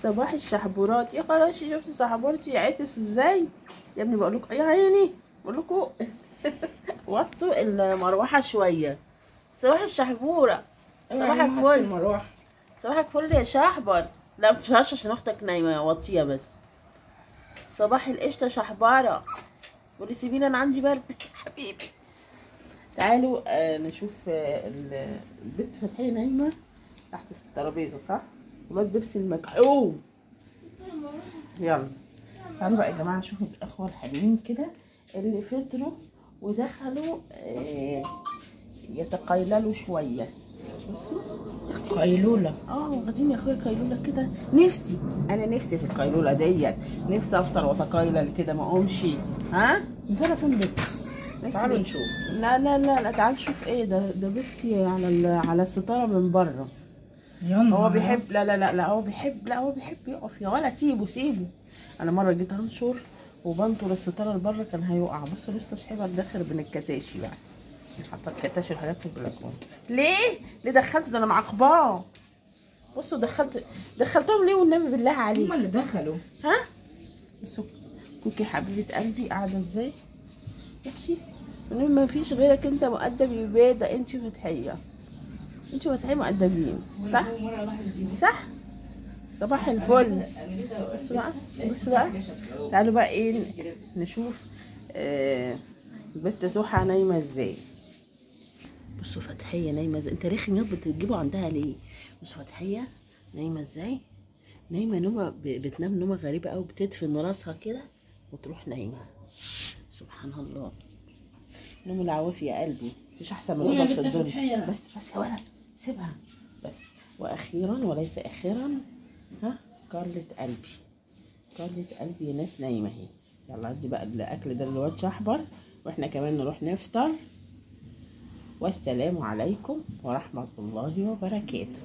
صباح الشحبورات يا خراشي. شفتي صحبورتي عطس ازاي يا ابني؟ بقول لكم يا عيني، بقول لكم وطوا المروحه شويه. صباح الشحبوره. صباحك فل. صباحك فل يا شحبر. لا ما تشهرش عشان اختك نايمه، وطيها بس. صباح القشطه شحباره. قولي سيبيني انا عندي برد حبيبي. تعالوا نشوف البت فتحية نايمه تحت الترابيزه صح؟ الواد بيبسي المكحوم. يلا تعالوا بقى يا جماعه نشوف الاخوه الحلوين كده اللي فطروا ودخلوا يتقيللوا شويه. بصوا اختي قيلوله. واخدين يا اخويا قيلوله كده. انا نفسي في القيلوله ديت، نفسي افطر واتقيلل كده ما اقومش. ها انت فين بيبس؟ تعالوا نشوف. لا لا لا لا تعالوا نشوف ايه ده بيبسي على الستاره من بره. هو بيحب لا هو بيحب يقف يا ولا. سيبه. انا مره جيت انشر وبنطر الستاره لبره كان هيقع. بصوا لسه شحيبه داخل بين الكتاشي يعني، حاطه الكتاشي والحاجات في البلكونه. ليه دخلته؟ ده انا معاقباه. بصوا دخلتهم ليه والنبي بالله عليك؟ هما اللي دخلوا. ها بصوا كوكي حبيبه قلبي قاعده ازاي يا اختي. ما فيش غيرك انت مؤدب يباده. انت فتحيه مؤدبين صح. صباح الفل. بصوا بقى تعالوا بقى ايه نشوف البت توحة نايمه ازاي. بصوا فتحيه نايمه ازاي. انت رخم يا بتجيبوا عندها ليه؟ بصوا فتحيه نايمه ازاي. نايمه نومه بتنام نومه غريبه قوي، بتدفن راسها كده وتروح نايمه. سبحان الله. نوم العوافي يا قلبي، مفيش احسن من الأوضة في الدنيا. بس يا ولد سيبها بس. واخيرا وليس اخيرا كارلة قلبي ناس نايمه اهي. يلا ادي بقى الاكل ده للواد شحبر واحنا كمان نروح نفطر. والسلام عليكم ورحمه الله وبركاته.